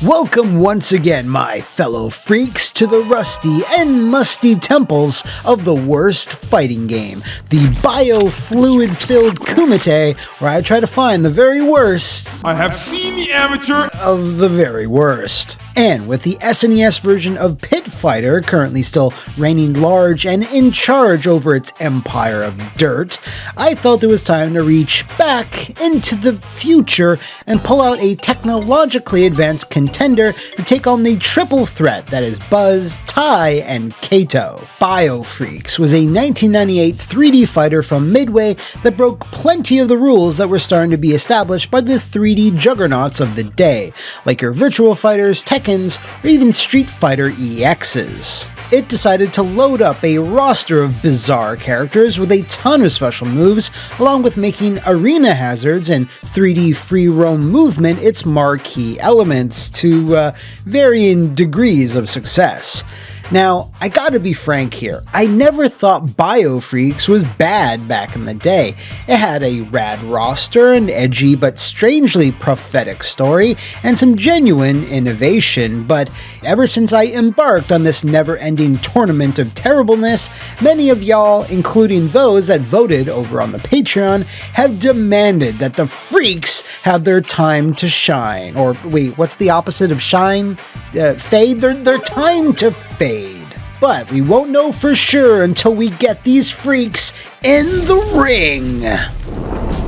Welcome once again, my fellow freaks, to the rusty and musty temples of the worst fighting game, the biofluid-filled Kumite, where I try to find the very worst. I have seen the amateur of the very worst. And with the SNES version of Pit Fighter currently still reigning large and in charge over its empire of dirt, I felt it was time to reach back into the future and pull out a technologically advanced contender to take on the triple threat that is Buzz, Tai, and Kato. F.R.E.A.K.S was a 1998 3D fighter from Midway that broke plenty of the rules that were starting to be established by the 3D juggernauts of the day, like your Virtua Fighters, Tekkens, or even Street Fighter EXs. It decided to load up a roster of bizarre characters with a ton of special moves, along with making arena hazards and 3D free roam movement its marquee elements to varying degrees of success. Now, I gotta be frank here, I never thought F.R.E.A.K.S was bad back in the day. It had a rad roster, an edgy but strangely prophetic story, and some genuine innovation, but ever since I embarked on this never-ending tournament of terribleness, many of y'all, including those that voted over on the Patreon, have demanded that the freaks have their time to shine. Or wait, what's the opposite of shine? Fade? Their time to fade. But we won't know for sure until we get these freaks in the ring.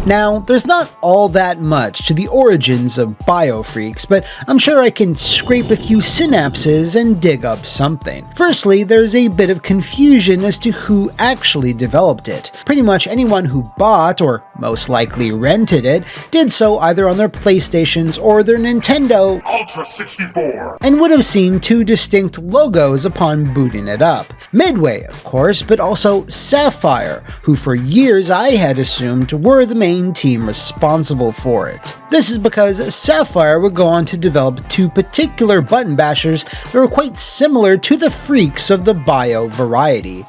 Now, there's not all that much to the origins of F.R.E.A.K.S, but I'm sure I can scrape a few synapses and dig up something. Firstly, there's a bit of confusion as to who actually developed it. Pretty much anyone who bought, or most likely rented it, did so either on their PlayStations or their Nintendo Ultra 64 and would have seen two distinct logos upon booting it up. Midway, of course, but also Sapphire, who for years I had assumed were the main team responsible for it. This is because Sapphire would go on to develop two particular button bashers that were quite similar to the freaks of the bio variety.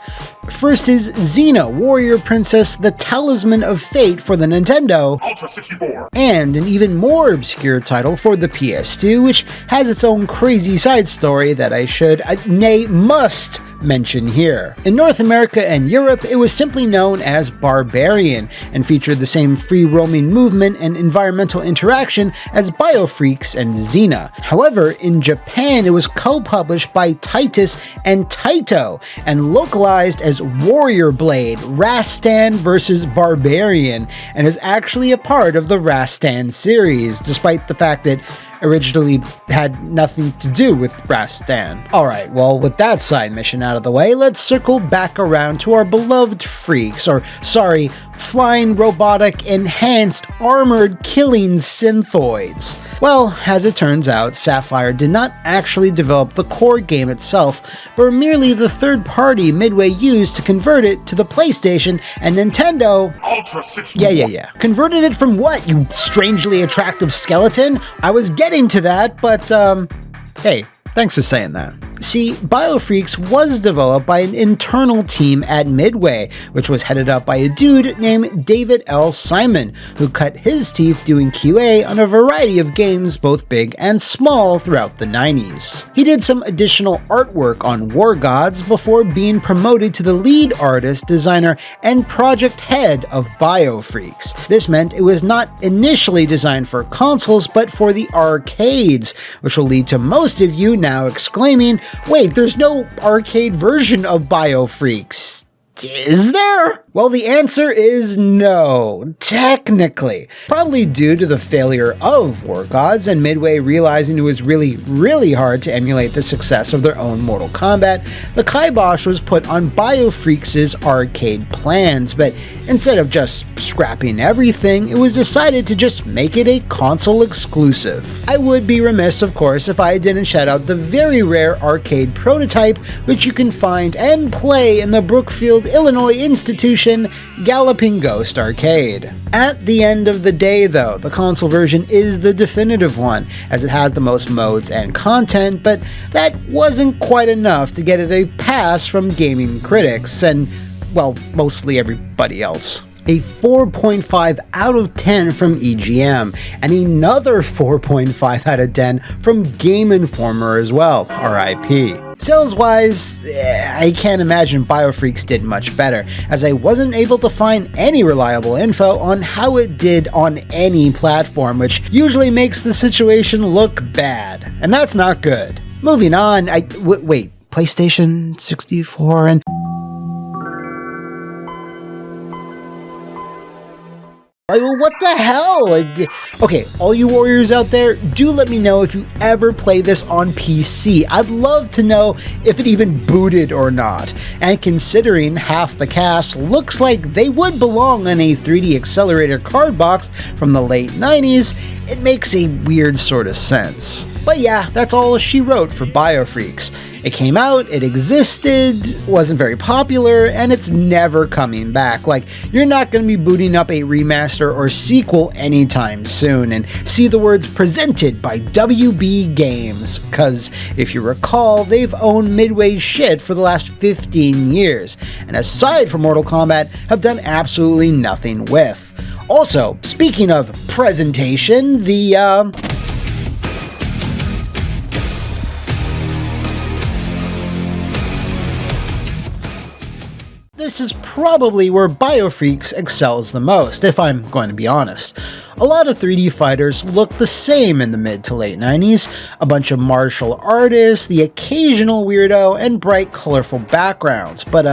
First is Xena, Warrior Princess, the Talisman of Fate for the Nintendo Ultra 64, and an even more obscure title for the PS2, which has its own crazy side story that I should, nay, must mention here. In North America and Europe, it was simply known as Barbarian and featured the same free-roaming movement and environmental interaction as Biofreaks and Xena. However, in Japan, it was co-published by Titus and Taito and localized as Warrior Blade, Rastan vs. Barbarian, and is actually a part of the Rastan series, despite the fact that originally had nothing to do with Rastan. Alright, well, with that side mission out of the way, let's circle back around to our beloved freaks, or sorry, flying, robotic, enhanced, armored, killing synthoids. Well, as it turns out, Sapphire did not actually develop the core game itself, but merely the third party Midway used to convert it to the PlayStation and Nintendo Ultra 64. Yeah. Converted it from what, you strangely attractive skeleton? I was getting to that, but, hey, thanks for saying that. See, F.R.E.A.K.S was developed by an internal team at Midway, which was headed up by a dude named David L. Simon, who cut his teeth doing QA on a variety of games both big and small throughout the 90s. He did some additional artwork on War Gods before being promoted to the lead artist, designer, and project head of F.R.E.A.K.S. This meant it was not initially designed for consoles, but for the arcades, which will lead to most of you now exclaiming, wait, there's no arcade version of F.R.E.A.K.S. Is there? Well, the answer is no, technically. Probably due to the failure of War Gods and Midway realizing it was really hard to emulate the success of their own Mortal Kombat, the kibosh was put on F.R.E.A.K.'s arcade plans, but instead of just scrapping everything, it was decided to just make it a console exclusive. I would be remiss, of course, if I didn't shout out the very rare arcade prototype, which you can find and play in the Brookfield, Illinois institution Galloping Ghost Arcade. At the end of the day, though, the console version is the definitive one, as it has the most modes and content, but that wasn't quite enough to get it a pass from gaming critics and, well, mostly everybody else. a 4.5 out of 10 from EGM, and another 4.5 out of 10 from Game Informer as well, RIP. Sales-wise, I can't imagine Biofreaks did much better, as I wasn't able to find any reliable info on how it did on any platform, which usually makes the situation look bad, and that's not good. Moving on, wait, PlayStation 64 and... What the hell? Okay, all you warriors out there, do let me know if you ever play this on PC. I'd love to know if it even booted or not. And considering half the cast looks like they would belong on a 3D accelerator card box from the late 90s, it makes a weird sort of sense. But yeah, that's all she wrote for Biofreaks. It came out, it existed, wasn't very popular, and it's never coming back. Like, you're not going to be booting up a remaster or sequel anytime soon, and see the words presented by WB Games, because if you recall, they've owned Midway's shit for the last 15 years, and aside from Mortal Kombat, have done absolutely nothing with. Also, speaking of presentation, this is probably where Biofreaks excels the most, if I'm going to be honest. A lot of 3D fighters look the same in the mid to late 90s, a bunch of martial artists, the occasional weirdo, and bright colorful backgrounds, but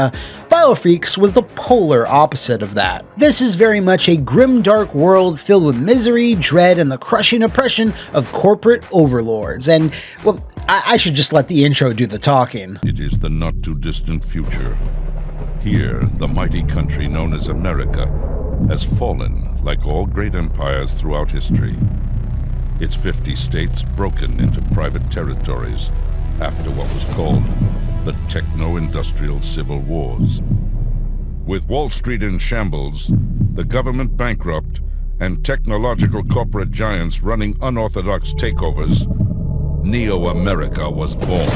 Biofreaks was the polar opposite of that. This is very much a grim dark world filled with misery, dread, and the crushing oppression of corporate overlords, and, well, I should just let the intro do the talking. It is the not too distant future. Here, the mighty country known as America has fallen like all great empires throughout history. Its 50 states broken into private territories after what was called the Techno-Industrial Civil Wars. With Wall Street in shambles, the government bankrupt, and technological corporate giants running unorthodox takeovers, Neo-America was born.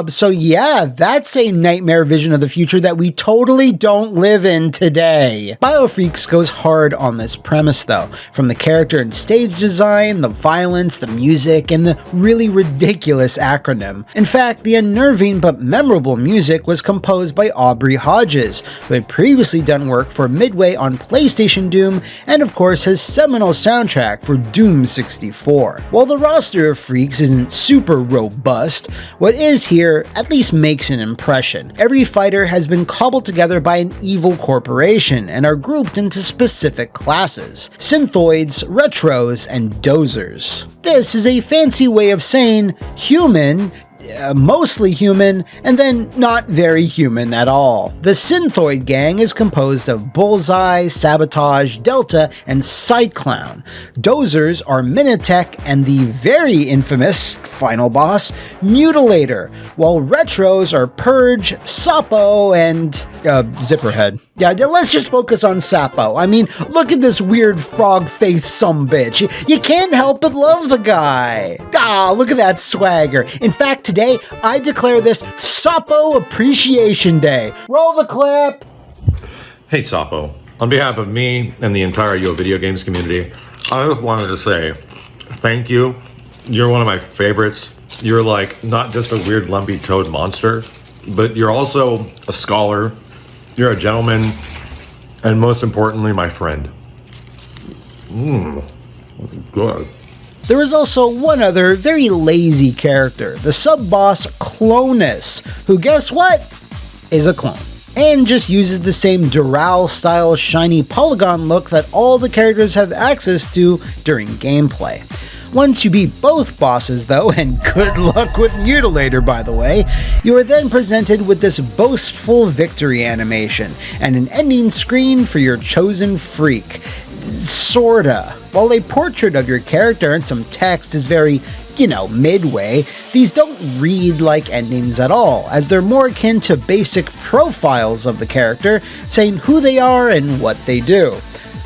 So yeah, that's a nightmare vision of the future that we totally don't live in today. Biofreaks goes hard on this premise though, from the character and stage design, the violence, the music, and the really ridiculous acronym. In fact, the unnerving but memorable music was composed by Aubrey Hodges, who had previously done work for Midway on PlayStation Doom, and of course his seminal soundtrack for Doom 64. While the roster of freaks isn't super robust, what is here at least makes an impression. Every fighter has been cobbled together by an evil corporation and are grouped into specific classes: synthoids, retros, and dozers. This is a fancy way of saying human, mostly human, and then not very human at all. The Synthoid gang is composed of Bullseye, Sabotage, Delta, and Cyclown. Dozers are Minitech and the very infamous final boss, Mutilator, while Retros are Purge, Sapo, and Zipperhead. Yeah, let's just focus on Sapo. I mean, look at this weird frog-faced sumbitch. You can't help but love the guy. Ah, look at that swagger. In fact, today, I declare this Sapo Appreciation Day. Roll the clip! Hey, Sapo. On behalf of me and the entire Yo Video Games community, I just wanted to say thank you. You're one of my favorites. You're like not just a weird lumpy toad monster, but you're also a scholar. You're a gentleman, and most importantly, my friend. Good. There is also one other very lazy character, the sub-boss Clonus, who, guess what, is a clone, and just uses the same Doral-style shiny polygon look that all the characters have access to during gameplay. Once you beat both bosses though, and good luck with Mutilator by the way, you are then presented with this boastful victory animation, and an ending screen for your chosen freak. Sorta. While a portrait of your character and some text is very, midway, these don't read like endings at all, as they're more akin to basic profiles of the character, saying who they are and what they do.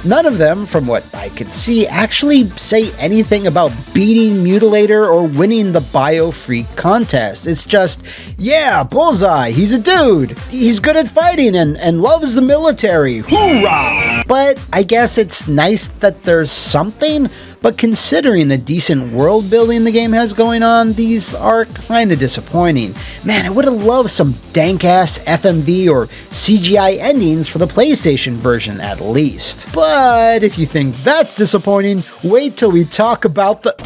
None of them, from what I could see, actually say anything about beating Mutilator or winning the Bio.F.R.E.A.K. contest. It's just, yeah, Bullseye, he's a dude, he's good at fighting and loves the military, hoorah! But I guess it's nice that there's something, but considering the decent world building the game has going on, these are kinda disappointing. Man, I would've loved some dank-ass FMV or CGI endings for the PlayStation version at least. But if you think that's disappointing, wait till we talk about the...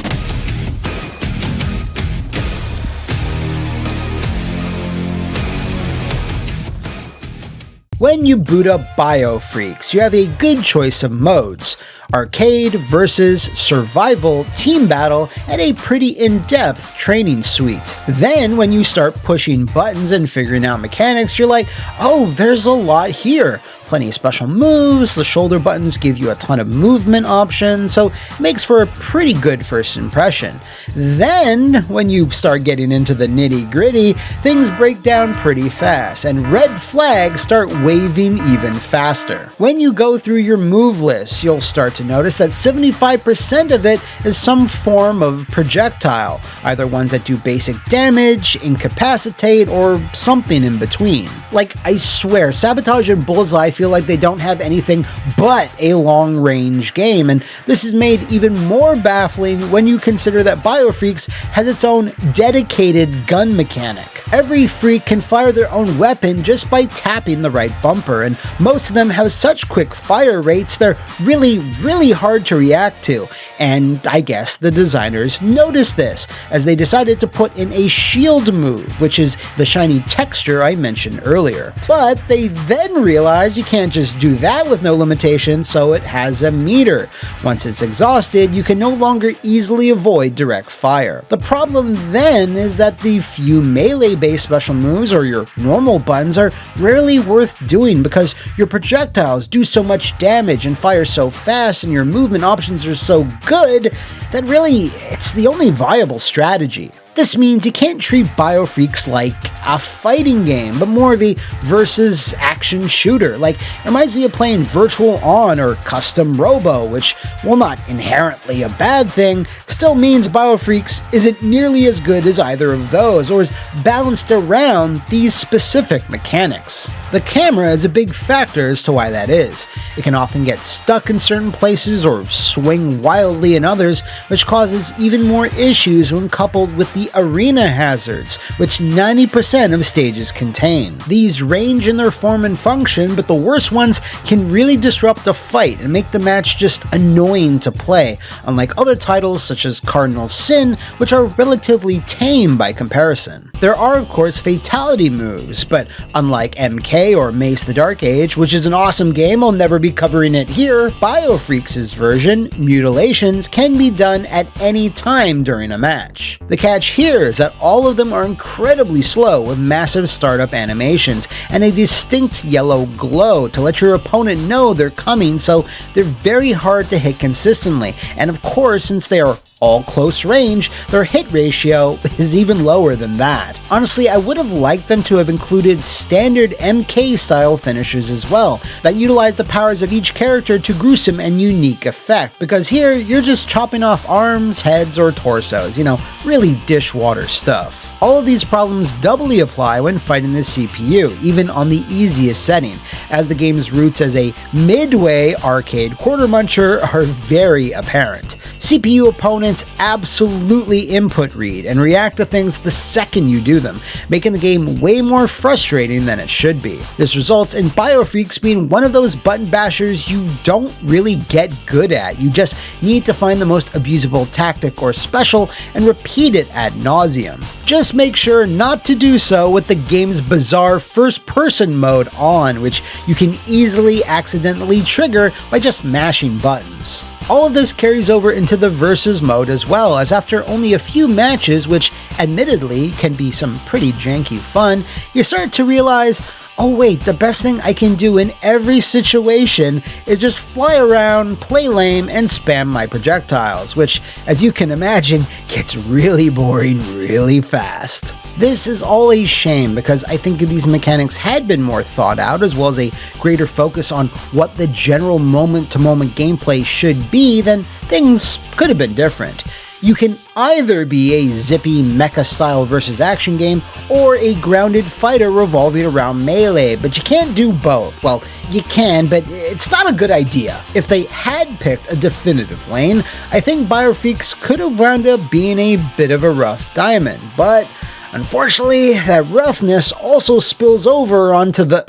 When you boot up Bio.F.R.E.A.K.S, you have a good choice of modes: arcade, versus, survival, team battle, and a pretty in-depth training suite. Then, when you start pushing buttons and figuring out mechanics, you're like, oh, there's a lot here. Plenty of special moves, the shoulder buttons give you a ton of movement options, so it makes for a pretty good first impression. Then, when you start getting into the nitty-gritty, things break down pretty fast, and red flags start waving even faster. When you go through your move list, you'll start to notice that 75% of it is some form of projectile, either ones that do basic damage, incapacitate, or something in between. Like, I swear, Sabotage and Bullseye feel like they don't have anything but a long-range game, and this is made even more baffling when you consider that Bio.F.R.E.A.K.S has its own dedicated gun mechanic. Every freak can fire their own weapon just by tapping the right bumper, and most of them have such quick fire rates they're really hard to react to. And I guess the designers noticed this, as they decided to put in a shield move, which is the shiny texture I mentioned earlier. But they then realized you can't just do that with no limitations, so it has a meter. Once it's exhausted, you can no longer easily avoid direct fire. The problem then is that the few melee-based special moves, or your normal buttons, are rarely worth doing because your projectiles do so much damage and fire so fast, and your movement options are so good that really it's the only viable strategy. This means you can't treat Bio.F.R.E.A.K.S like a fighting game, but more of a versus action shooter. Like, it reminds me of playing Virtual On or Custom Robo, which, while not inherently a bad thing, still means Bio.F.R.E.A.K.S isn't nearly as good as either of those, or is balanced around these specific mechanics. The camera is a big factor as to why that is. It can often get stuck in certain places or swing wildly in others, which causes even more issues when coupled with the arena hazards, which 90% of stages contain. These range in their form and function, but the worst ones can really disrupt a fight and make the match just annoying to play, unlike other titles such as Cardinal Sin, which are relatively tame by comparison. There are of course fatality moves, but unlike MK or Mace the Dark Age, which is an awesome game, I'll never be covering it here, Bio.F.R.E.A.K.'s version, mutilations can be done at any time during a match. The catch here is that all of them are incredibly slow, with massive startup animations and a distinct yellow glow to let your opponent know they're coming, so they're very hard to hit consistently, and of course, since they are all close range, their hit ratio is even lower than that. Honestly, I would have liked them to have included standard MK style finishers as well, that utilize the powers of each character to gruesome and unique effect, because here you're just chopping off arms, heads, or torsos, really dishwater stuff. All of these problems doubly apply when fighting the CPU, even on the easiest setting, as the game's roots as a midway arcade quarter muncher are very apparent. CPU opponents absolutely input read and react to things the second you do them, making the game way more frustrating than it should be. This results in Bio.F.R.E.A.K.S being one of those button bashers you don't really get good at. You just need to find the most abusable tactic or special and repeat it ad nauseum. Just make sure not to do so with the game's bizarre first-person mode on, which you can easily accidentally trigger by just mashing buttons. All of this carries over into the versus mode as well, as after only a few matches, which admittedly can be some pretty janky fun, you start to realize, oh wait, the best thing I can do in every situation is just fly around, play lame, and spam my projectiles, which, as you can imagine, gets really boring really fast. This is all a shame because I think these mechanics had been more thought out, as well as a greater focus on what the general moment-to-moment gameplay should be, then things could have been different. You can either be a zippy mecha-style versus action game, or a grounded fighter revolving around melee, but you can't do both. Well, you can, but it's not a good idea. If they had picked a definitive lane, I think F.R.E.A.K.S could have wound up being a bit of a rough diamond, but unfortunately, that roughness also spills over onto the...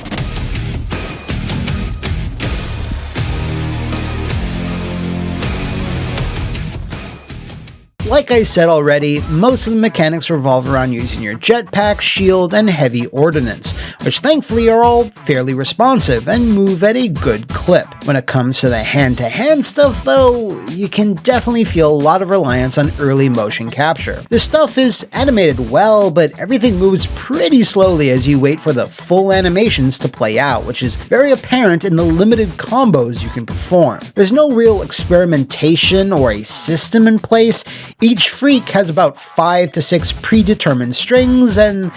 Like I said already, most of the mechanics revolve around using your jetpack, shield, and heavy ordnance, which thankfully are all fairly responsive and move at a good clip. When it comes to the hand-to-hand stuff though, you can definitely feel a lot of reliance on early motion capture. This stuff is animated well, but everything moves pretty slowly as you wait for the full animations to play out, which is very apparent in the limited combos you can perform. There's no real experimentation or a system in place. Each freak has about 5 to 6 predetermined strings, and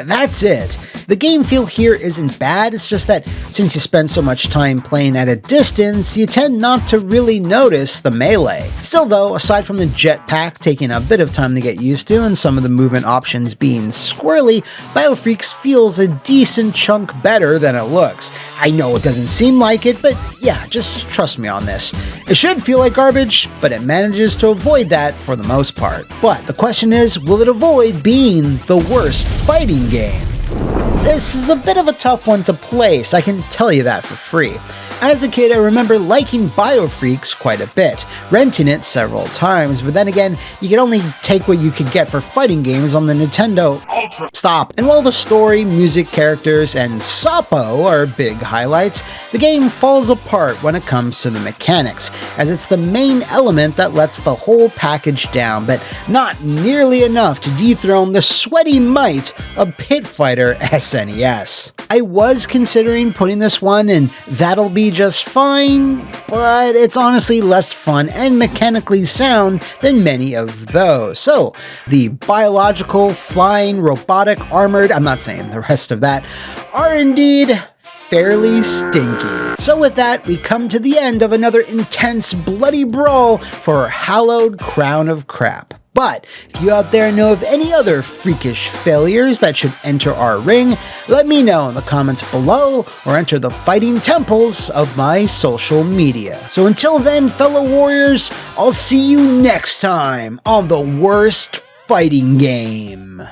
that's it. The game feel here isn't bad, it's just that since you spend so much time playing at a distance, you tend not to really notice the melee. Still though, aside from the jetpack taking a bit of time to get used to and some of the movement options being squirrely, F.R.E.A.K.S feels a decent chunk better than it looks. I know it doesn't seem like it, but yeah, just trust me on this. It should feel like garbage, but it manages to avoid that for the most part. But the question is, will it avoid being the worst fighting game? This is a bit of a tough one to place, I can tell you that for free. As a kid, I remember liking F.R.E.A.K.S quite a bit, renting it several times, but then again, you could only take what you could get for fighting games on the Nintendo Stop. And while the story, music, characters, and Sapo are big highlights, the game falls apart when it comes to the mechanics, as it's the main element that lets the whole package down, but not nearly enough to dethrone the sweaty might of Pit Fighter SNES. I was considering putting this one in That'll Be Just Fine, but it's honestly less fun and mechanically sound than many of those. So, the biological, flying, robotic, armored, I'm not saying the rest of that, are indeed fairly stinky. So with that, we come to the end of another intense, bloody brawl for our hallowed crown of crap. But if you out there know of any other freakish failures that should enter our ring, let me know in the comments below or enter the fighting temples of my social media. So until then, fellow warriors, I'll see you next time on the worst fighting game.